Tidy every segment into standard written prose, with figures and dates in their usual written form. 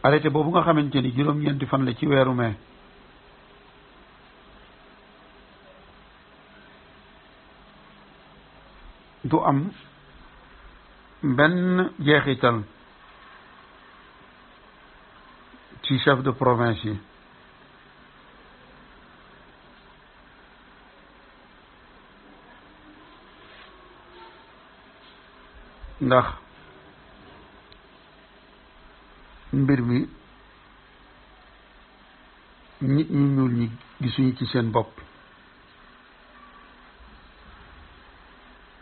arrêté boobu nga xamante ni juróom-ñeenti fan la ci weeru mai du am benn jeexital ci chef de province yi ndax mbir mi nit ñu ñuul ñi gisuñu ci seen bopp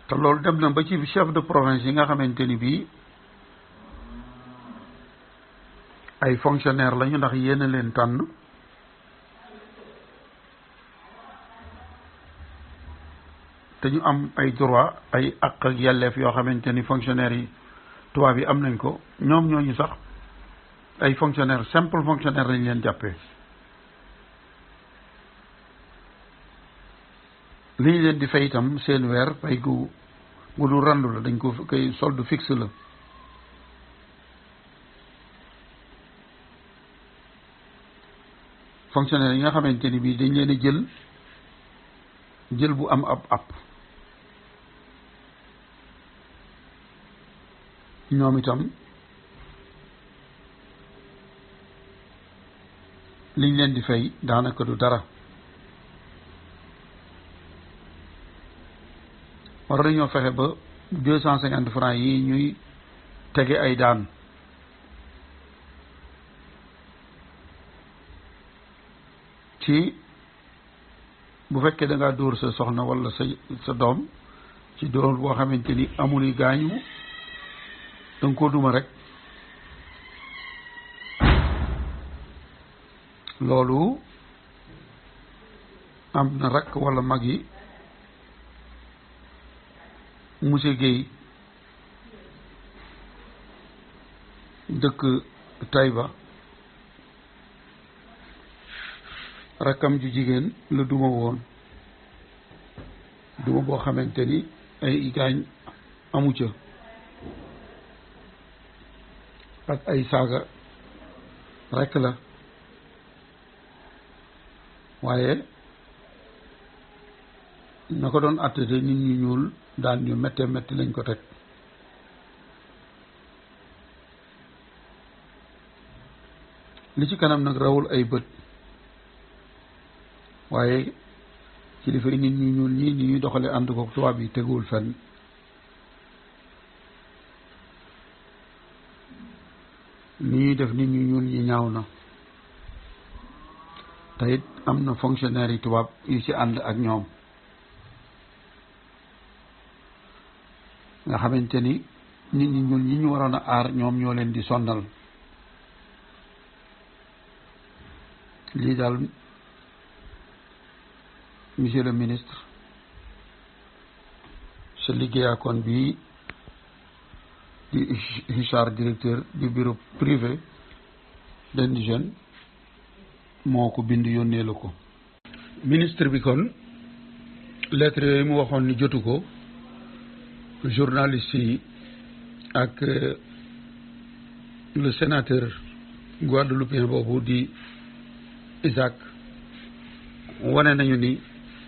te loolu dem na ba ci chef de province yi nga xamante ni bii ay fonctionnaire lañu ndax yéen a leen tànn te ñu am ay droit ay àq ak yelleef yoo xamante ni fonctionnaires yi tubaab yi am nañ ko ñoom ñooñu sax ay fonctionnaire simple fonctionnaire lañ leen jàppee li ñu leen di fay itam seen weer fay gu du randu la dañ ko koy solde fixe la fonctionnaire yi nga xamante ni bii dañ leen a jël bu am ab app ñoom itam liñ leen di fay daanaka du dara war nañoo fexe ba 250 francs yi ñuy tege ay daan ci bu fekkee da ngaa dóor sa soxna wala sa doom ci dóor boo xamante ni amul yi gaañu da nga koo duma rek loolu am na rakk wala mag yi monsieur Guèye dëkk Taïba rakkam ju jigéen la duma woon duma boo xamante ni ay gaañ amu ca ak ay saaga rekk la waaye na ko doon attete nit ñu ñuul daan ñu métte métti lañ ko teg li ci kanam nag rawul ay bët waaye kilifa yi nit ñu ñuul ñii ni ñuy doxale ànd ko tubaab yi teguwul fenn ni ñuy def nit ñu ñuul ñi ñaaw na te it am na fonctionnaire yi tubaab yu ci ànd ak ñoom nga xamante ni nit ñi ñuul ñi ñu waroon a aar ñoom ñoo leen di sonnal lii daal monsieur le ministre sa liggéeyaakoon bi di Richard directeur du bureau privé d'indigène moo ko bind yónnee la ko ministre bi kon lettre yooyu mu waxoon ni jotu ko journaliste yi ak le sénateur guadeloupéen boobu di Isaac wane nañu ni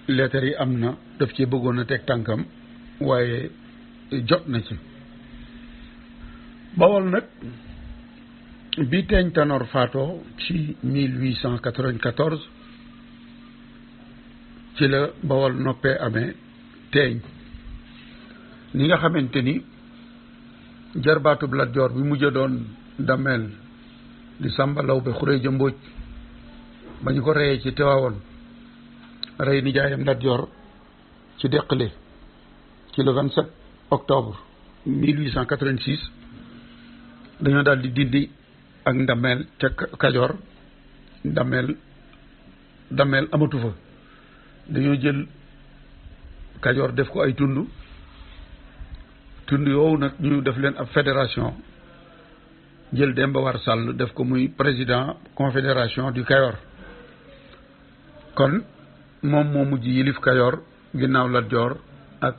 lettre yi am na daf ci bëggoon a teg tànkam waaye jot na ci Bawol nag bi Teeñ Tanor faatoo ci 1894 ci la Bawol noppee amee teeñ ni nga xamante ni jarbaatub Lat Joor bi mujj doon Dameel di Sàmba Lawbe Xureeja Mbóoj ba ñu ko reyee ci Tiwaawoon rey nijaayam Lat Joor ci Deqale ci le 27 octobre 1886 dañoo daal di dindi ak Ndameel ca Kajoor Dameel amatu fa dañoo jël Kajoor def ko ay tund yoowu nag ñu def leen ab fédération jël Demba War Sall def ko muy président confédération du Kajoor kon moom moo mujj yilif Kajoor ginnaaw Lat Joor ak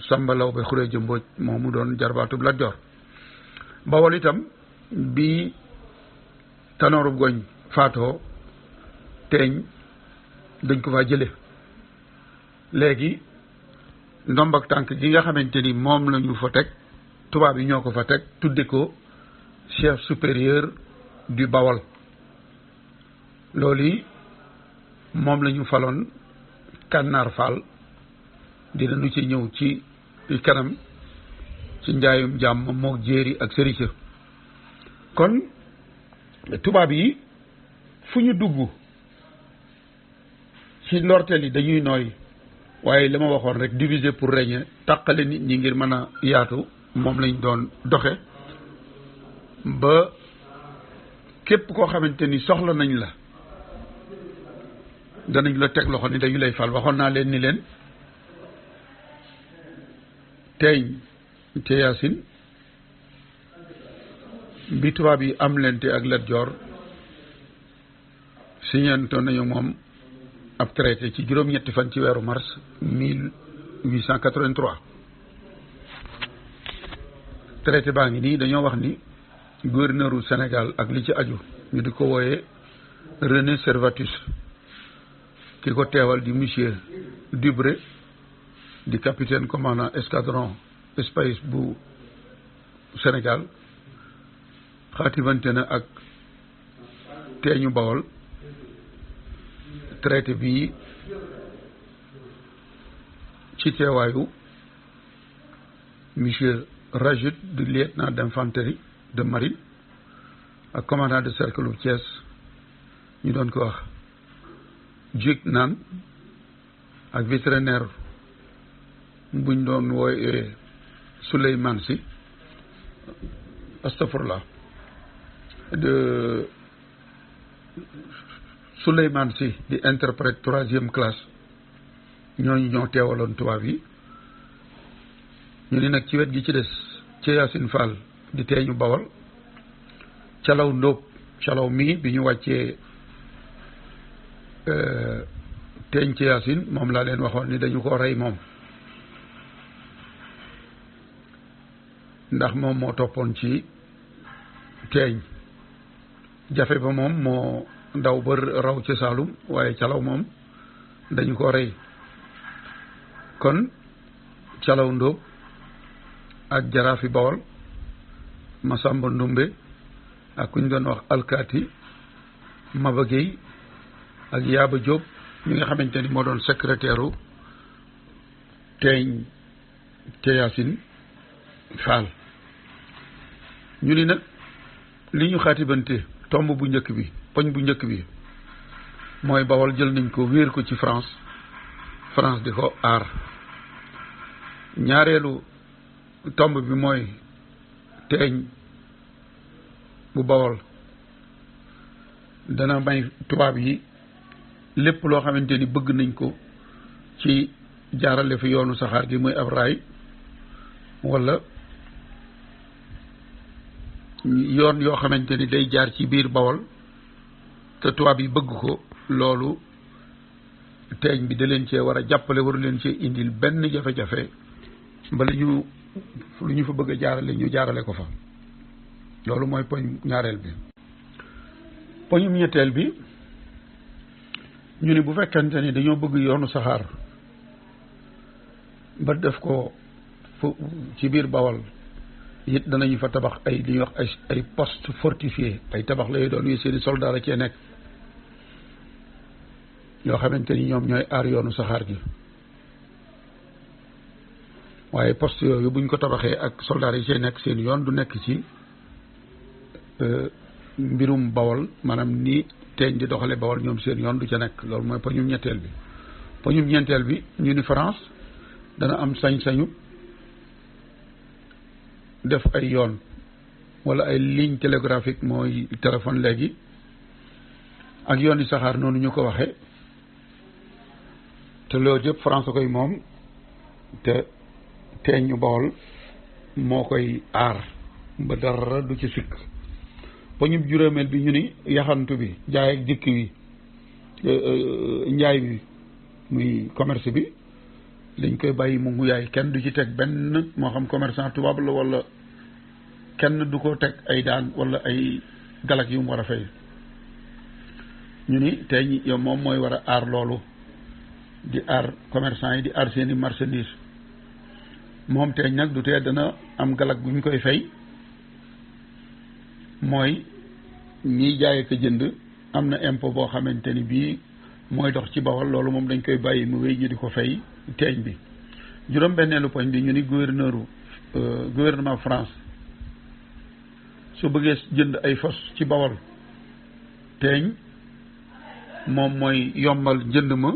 Samba Lawbe Xureeja Mbóoj moo mu doon jarbaatub Lat Joor Bawol itam bi Tanooru Goñ faatoo teeñ dañ ko faa jële léegi ndomb ak tànk gi nga xamante ni moom la ñu fa teg tubaab yi ñoo ko fa teg tudde ko chef supérieur du Bawol loolu yi moom la ñu faloon Kànnaar Fall dina nu ci ñëw ci kanam ci njaayum jàmm mook jéeri ak sërica kon tubaab yi fu ñu dugg ci ndorteel yi dañuy nooy waaye li ma waxoon rek diviser pour régner tàqale nit ñi ngir mën a yaatu moom lañ doon doxe ba képp koo xamante ni soxla nañ la danañ la teg loxo ni dañu lay fal waxoon naa leen ni leen teeñ te Yaasin bi tubaab yi am lente ak Lat Joor signantoon nañu moom ab traité ci juróom-ñetti fan ci weeru mars 1883 traité baa ngi nii dañoo wax ni gouverneur u Sénégal ak li ci aju ñu di ko wooyee René Servatus ki ko teewal di monsieur Dubré di capitaine commandant escadron espace bu Sénégal xaatimante na ak teeñu Bawol traité bii ci teewaayu monsieur Rajout du lieutenant d'infanterie de marine ak commandant de cercle bu Thiès ñu doon ko wax Duc Naan ak vétérinaire buñ doon wooye Souleymane Sy astafurlah de Souleymane Sy di interprète 3e classe ñooñu ñoo teewaloon tubaab yi ñu ni nag ci wet gi ci des ci Yaasin Fall di teeñu Bawol Calaw Ndóob Calaw mii bi ñu wàccee teeñ ci Yaasin moom laa leen waxoon ni dañu ko rey moom ndax moom moo toppoon ci teeñ jafe ba moom moo daw ba raw ci Saalum waaye Calaw moom dañu ko rey kon Calaw Ndóob ak jaraafi Bawol Masamba Ndumbe ak ku ñu doon wax alkaati Maba Gueye ak Yaaba Diop mi nga xamante ni moo doon secrétaire u teeñ te Yaasin Fall ñu ni nag li ñu xaatibante tomb bu njëkk bi poñ bu njëkk bi mooy Bawol jël nañ ko wéer ko ci France di ko aar ñaareelu tomb bi mooy teeñ bu Bawol dana may tubaab yi lépp loo xamante ni bëgg nañ ko ci jaarale fi yoonu saxaar gi muy ab raay wala yoon yoo xamante ni day jaar ci biir Bawol te tubaab yi bëgg ko loolu teeñ bi da leen cee war a jàppale waru leen cee indil benn jafe-jafe ba lu ñu fa bëgg a jaarale ñu jaarale ko fa loolu mooy poñ ñaareel bi poñum ñetteel bi ñu ni bu fekkante ni dañoo bëgg yoonu saxaar ba def ko fu ci biir Bawol it danañu fa tabax ay li ñuy wax ay poste fortifié ay tabax lay doon yu seeni soldat a cee nekk yoo xamante ni ñoom ñooy aar yoonu saxaar gi waaye poste yooyu buñ ko tabaxee ak soldat yi cee nekk seen yoon du nekk ci mbirum Bawol maanaam ni teeñ di doxale Bawol ñoom seen yoon du ca nekk loolu mooy poñum ñetteel bi poñum ñeenteel bi ñu ni France dana am sañ-sañu def ay yoon wala ay ligne télégraphique mooy téléphone léegi ak yoon yi saxaar noonu ñu ko waxee te loolu yëpp France koy moom te teeñ ñu Bawol moo koy aar ba dara du ci sikk poñub juróomeel bi ñu ni yaxantu bi jaay ak dikk wi njaay bi muy commerce bi dañ koy bàyyi mu yaay kenn du ci teg benn moo xam commerçant tubaab la wala kenn du ko teg ay daan wala ay galak yu mu war a fay ñu ni teeñ yow moom mooy war a aar loolu di aar commerçant yi di aar seeni marchandise moom teeñ nag du tee dana am galak bu ñu koy fay mooy ñiy jaay ko jënd am na impôt boo xamante ni bii mooy dox ci Bawol loolu moom dañ koy bàyyi mu wéy ñu di ko fay teeñ bi juróom-benneelu poñ bi ñu ni gouvernement France su bëggee jënd ay fos ci Bawol teeñ moom mooy yombal njënd ma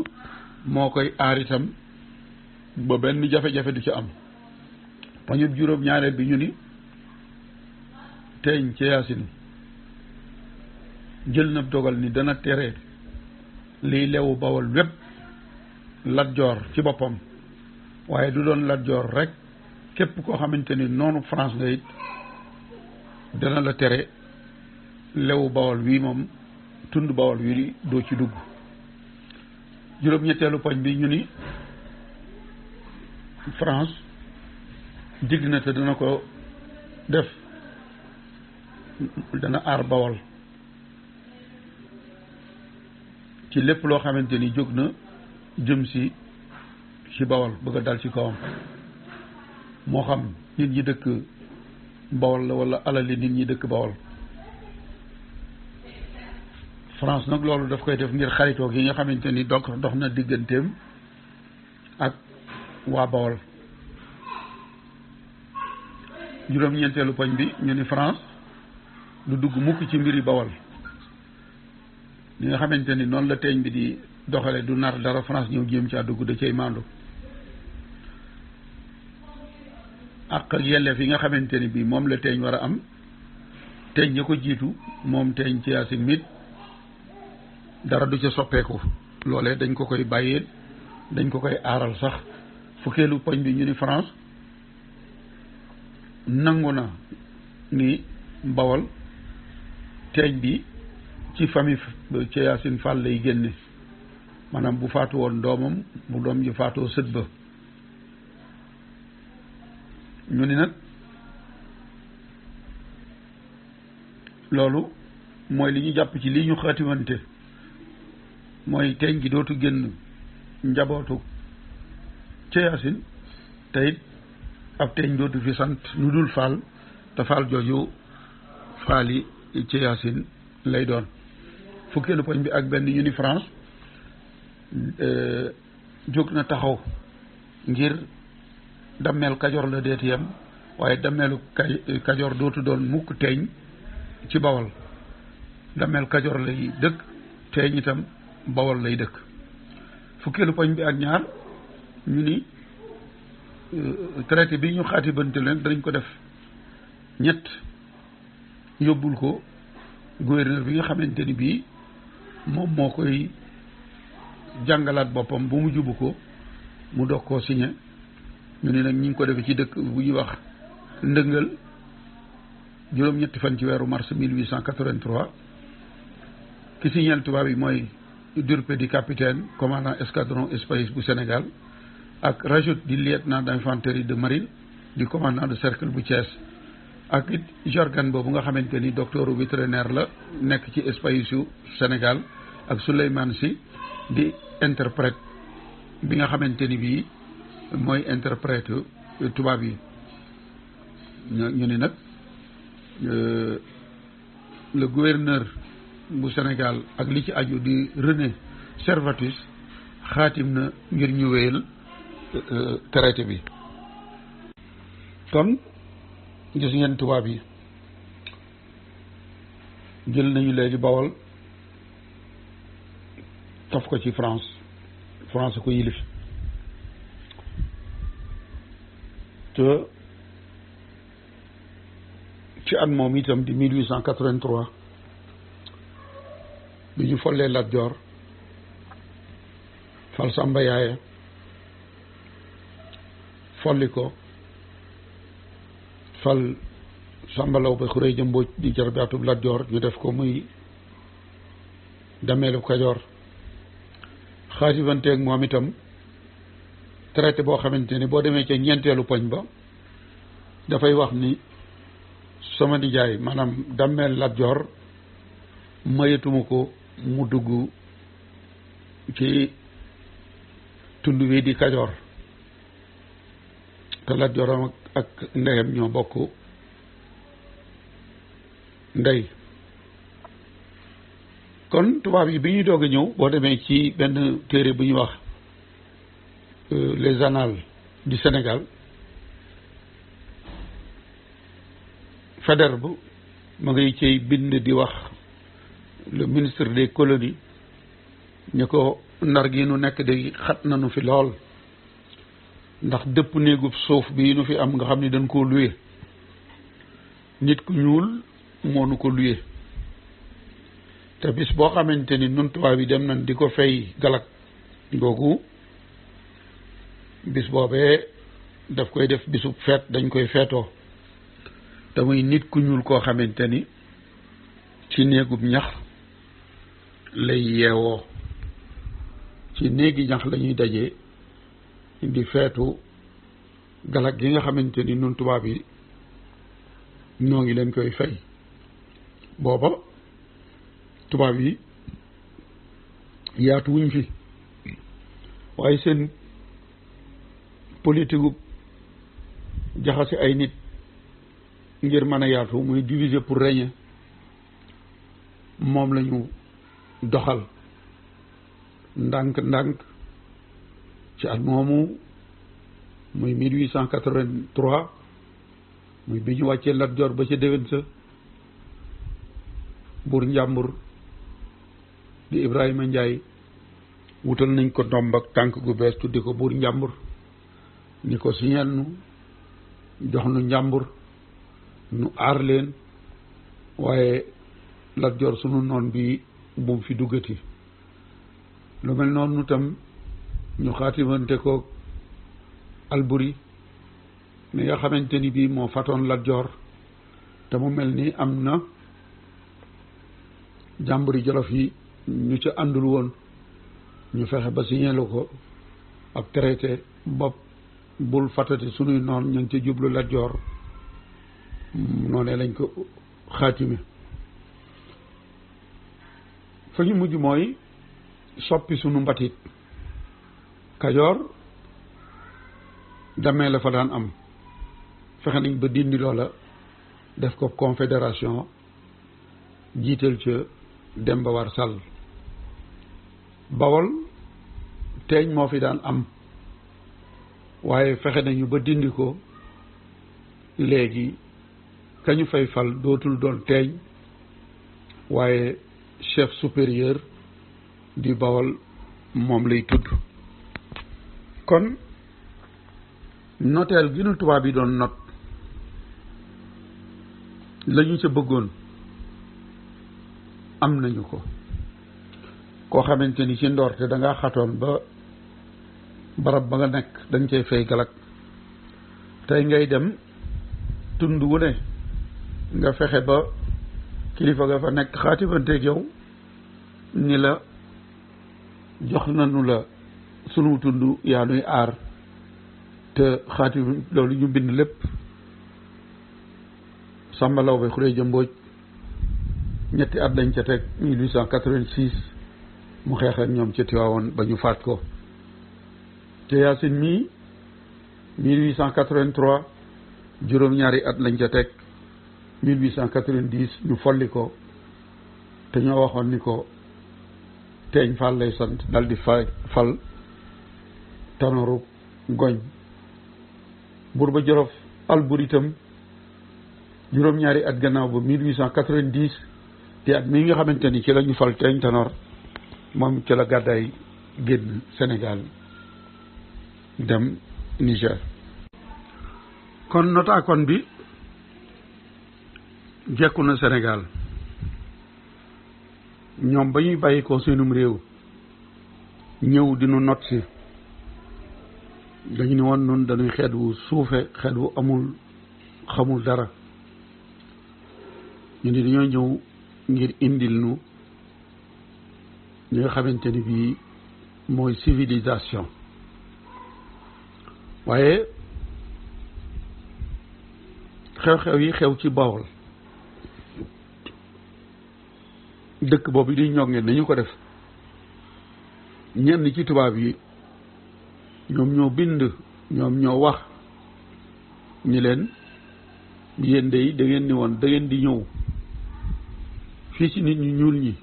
moo koy aar itam ba benn jafe-jafe du ci am poñub juróom-ñaareel bi ñu ni teeñ ci Yaasin jël na dogal ni dana tere liy lewu Bawol wépp Lat Joor ci boppam waaye du doon Lat Joor rek képp koo xamante ni noonu France nga it dana la tere lewu Bawol wii moom tund Bawol wi doo ci dugg juróom-ñetteelu poñ bi ñu ni France digg na te dana ko def dana aar Bawol ci lépp loo xamante ni jóg na jëm ci Bawol bëgg a dal ci kawam moo xam nit ñi dëkk Bawol la wala alali nit ñi dëkk Bawol France nag loolu daf koy def ngir xaritoog yi nga xamante ni dox na digganteem ak waa Bawol juróom-ñeenteelu poñ bi ñu ni France du dugg mukk ci mbiri Bawol li nga xamante ni noonu la teeñ bi di doxale du nar dara France ñëw jéem ci dugg da cay maandu ak yelleef yi nga xamante ni bii moom la teeñ war a am teeñ ña ko jiitu moom teeñ ci Yaasin mit dara du ca soppeeku loolee dañ ko koy bàyyee dañ ko koy aaral sax fukkeelu poñ bi ñu ni France nangu na ni Bawol teeñ bi ci famille ci Yaasin Fall lay génne maanaam bu faatu woon doomam bu doom ji faatoo sët ba ñu ni nag loolu mooy li ñu jàpp ci lii ñu xaatimante mooy teeñ gi dootu génn njabootu ca Yaasin te it ab teeñ dootu fi sant lu dul Fall te Fall jooju Fall yi ca Yaasin lay doon fukkeelu poñ bi ak benn ñu ni France jóg na taxaw ngir dammeel Kajoor la deetiyam waaye dammeelu Kajoor dootu doon mukk teeñ ci Bawol dammeel Kajoor lay dëkk teeñ itam Bawol lay dëkk fukkeelu poñ bi ak ñaar ñu ni traité bi ñu xaatibante leen danañ ko def ñett yóbbul ko gouverneur bi nga xamante ni bii moom moo koy jàngalaat boppam bu mu jubu ko mu doog koo signé ñu ni nag ñi ngi ko defee ci dëkk bu ñuy wax ndëngal juróom-ñetti fan ci weeru mars 1883 ki signal tubaab yi mooy Durpé di capitaine commandant escadron espace bu Sénégal ak Rajout di lieutenant d'infanterie de marine di commandant de cercle bu Thiès ak it Jorgan boobu nga xamante ni docteur vétérinaire la nekk ci espace yu Sénégal ak Souleymane Sy di interprète bi nga xamante ni bii mooy interprète tubaab yi ñu ni nag le gouverneur bu Sénégal ak li ci aju di René Servatus xaatim na ngir ñu wéyal traité bi kon gis ngeen tubaab yi jël nañu léegi Bawol taf ko ci France ko yilif te ci at moom itam di 1883 bi ñu follee Lat Joor fal Samba Yaaye folli ko fal Samba Lawbe Xureeja Mbooj di jarbaatub Lat Joor ñu def ko muy dameelu Kajoor xaatibanteeg moom itam traité boo xamante ni boo demee ca ñeenteelu poñ ba dafay wax ni sama nijaay maanaam dammeel Lat Joor mayetuma ko mu dugg ci tund wi di Kajoor te Lat Joor ak ndeyam ñoo bokk ndey. kon tubaab yi bi ñuy doog a ñëw boo demee ci benn téere bu ñuy wax les annales du Sénégal, Faidherbe ma ngay ciy bind di wax le ministre des colonies ñu ko Ndar gi nu nekk de xat nañu fi lool ndax dëpp néegub suuf bi nu fi am nga xam ni dañ koo luye nit ku ñuul moo nu ko luye te bis boo xamante ni nun tubaab yi dem nañ di ko fay galak googu bis boobee daf koy def bisub feet dañ koy feetoo te muy nit ku ñuul koo xamante ni ci néegub ñax lay yeewoo ci néegi ñax lañuy daje di feetu galak gi nga xamante ni nun tubaab yi ñoo ngi leen koy fay. booba tubaab yi yaatu wuñ fi waaye seen politique jaxase ay nit ngir mën a yaatu muy diviser pour régner moom lañu doxal ndànk ci at moomu muy 1883 muy bi ñu wàccee Lat Joor ba ca déwén sa buur njàmbur di Ibrahima Njaay wutal nañ ko ndomb ak tànk gu bees tuddi ko buur njàmbur ni ko siñeel nu jox nu njàmbur nu aar leen waaye Lat Joor sunu noon bi bu fi duggati. lu mel noonu tam ñu xaatimante ko Alburi mi nga xamante ni bii moo fatoon Lat Joor te mu mel ni am na jàmburi Jolof yi ñu ca àndul woon ñu fexe ba siñeelu ko ab traité bopp bul fatati sunuy noon ñu ngi ca jublu Lat Joor noonee lañ ko xaatime. fa ñu mujj mooy soppi sunu mbatit Kajoor damee la fa daan am fexe nañ ba dindi loola def ko confédération jiital ca Demba War Sall. Bawol teeñ moo fi daan am waaye fexe nañu ba dindi ko léegi kañu fay fal dootul doon teeñ waaye chef supérieur di Bawol moom lay tudd. kon noteel gi nu tubaab yi doon not lañu ca bëggoon am nañu ko. koo xamante ni ci ndoorte da ngaa xatoon ba barab ba nga nekk dañ cay fay galak tey ngay dem tund wu ne nga fexe ba kilifa ga fa nekk xaatibanteeg yow ni la jox nañu la sunu tund yaa nuy aar te xaatim loolu ñu bind lépp. Samba Lawbe Xureja Mbooj ñetti at lañ ca teg 1886 mu xeex ak ñoom ca Tiwaawoon ba ñu faat ko. te Yaasin mii 1883 juróom-ñaari at lañ ca teg 1890 ñu folli ko te ñoo waxoon ni ko teeñ Fall lay sant dal di fal Tanoru Goñ. buur ba Jolof Alburi itam juróom-ñaari at gannaaw ba 1890 te at mii nga xamante ni ci la ñu fal teeñ Tanor moom ci la gàddaay génn Sénégal dem Niger. kon notaakon bi jekku na Sénégal ñoom ba ñuy bàyyi ko seenum réew ñëw dinu not si dañu ne woon noonu dañuy xeet wu suufe xeet wu amul xamul dara ñu ni dañoo ñëw ngir indil nu ñi nga xamante ni bii mooy civilisation. waaye xew-xew yi xew ci Bawol dëkk boobu di ñongeen nañu ko def ñenn ci tubaab yi ñoom ñoo bind ñoom ñoo wax ñi leen yéen de da ngeen ni woon da ngeen di ñëw fii ci nit ñu ñuul ñi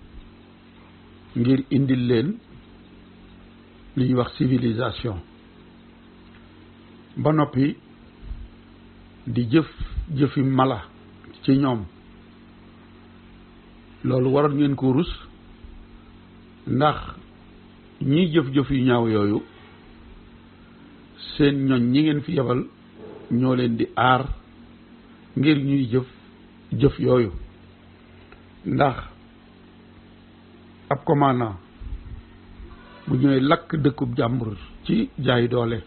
ngir indil leen li ñuy wax civilisation ba noppi di jëfi mala ci ñoom loolu waroon ngeen ko rus ndax ñiy jëf-jëf yu ñaaw yooyu seen ñoñ ñi ngeen fi yebal ñoo leen di aar ngir ñuy jëf yooyu ndax ab commandant bu ñëwee lakk dëkkub jàmbur ci jaay doole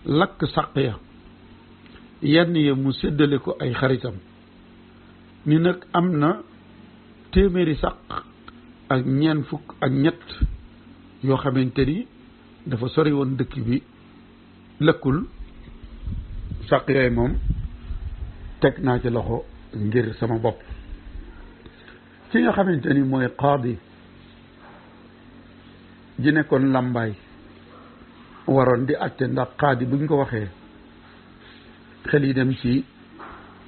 lakk sàq ya yenn ya mu séddale ko ay xaritam ni nag am na téeméeri sàq ak ñeent fukk ak ñett yoo xamante ni dafa sori woon dëkk bi lëkkul sàq yooyu moom teg naa ci loxo ngir sama bopp ci nga xamante ni mooy qaadi ji nekkoon làmbaay waroon di àtte ndax qaadi buñ ko waxee xel yi dem ci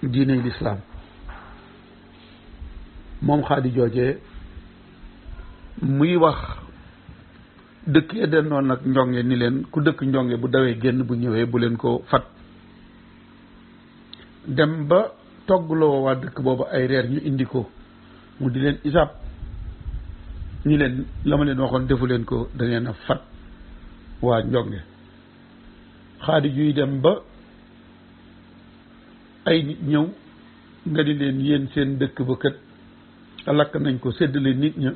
diiney lislaam moom xaadi joojee muy wax dëkk ya dendoon nag njonge ni leen ku dëkk njonge bu dawee génn bu ñëwee bu leen ko fat dem ba toggloo waa dëkk boobu ay reer ñu indi ko mu di leen isaab ñi leen la ma leen waxoon defu leen ko da ngeen a fat waa njonge xaadi juy dem ba ay nit ñëw nga di leen yéen seen dëkk ba kët lakk nañ ko séddale nit ña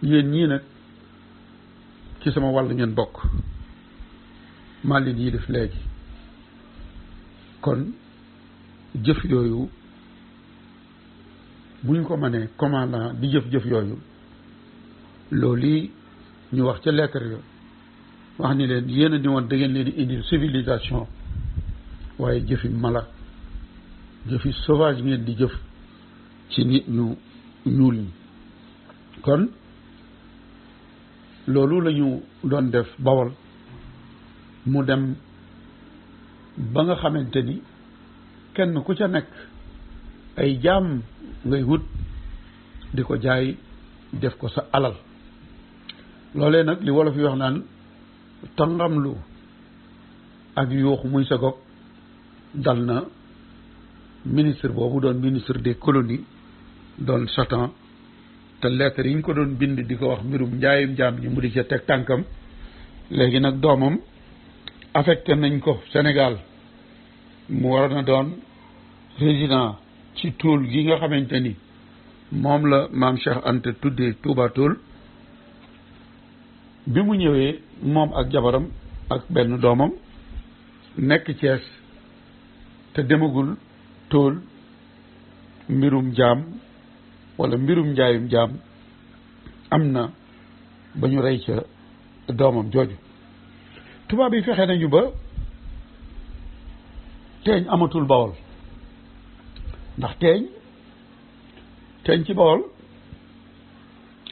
yéen ñii nag ci sama wàll ngeen bokk maa leen yi def léegi kon jëf yooyu buñ ko mënee commandant di jëf yooyu loolu yi ñu wax ca lettre yo wax ni leen yéen a ni woon da ngeen leen di indi civilisation waaye jëfi mala jëfi sauvage ngeen di jëf ci nit ñu ñuul ñi kon loolu la ñu doon def Bawol mu dem ba nga xamante ni kenn ku ca nekk ay jaam ngay wut di ko jaay def ko sa alal loolee nag li wolof yi wax naan tangamlu ak yuuxu muy sa gog dal na ministre boobu doon ministre des colonies doon Satan te lettre yi ñu ko doon bind di ko wax mbirum njaayum jaam ñi mu di ca teg tànkam léegi nag doomam affecté nañ ko Sénégal mu war na doon résident ci tool gi nga xamante ni moom la maam Cheikh Anta tuddee Touba Toul bi mu ñëwee moom ak jabaram ak benn doomam nekk Thiès te demagul tool mbirum jaam wala mbirum njaayum jaam am na ba ñu rey ca doomam jooju tubaab yi fexe nañu ba teeñ amatul Bawol ndax teeñ ci Bawol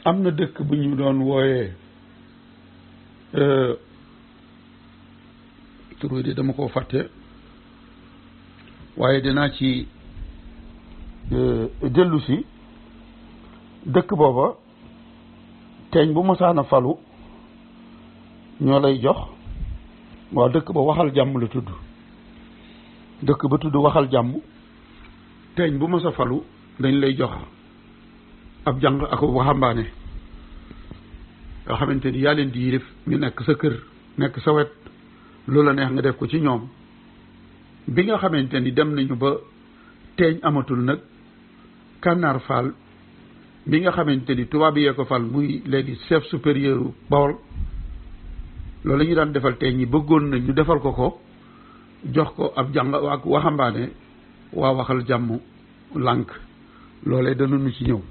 am na dëkk bu ñu doon wooyee tur wi de dama koo fàtte waaye dinaa ci dellu si dëkk booba teeñ bu masaana falu ñoo lay jox waaw dëkk ba waxal jàmm la tudd dëkk ba tudd waxal jàmm teeñ bu masa falu dañ lay jox ab jàng ak waxambaane yoo xamante ni yaa leen di yilif ñu nekk sa kër nekk sa wet loola neex nga def ko ci ñoom bi nga xamante ni dem nañu ba teeñ amatul nag Kànnaar Faal bi nga xamante ni tubaab yee ko fal muy léegi chef supérieur u Bawol loolu la ñu daan defal teeñ ñi bëggoon na ñu defal ko jox ko ab jàng ak waxambaane waa waxal jàmm lànk loolee danañu ci ñëw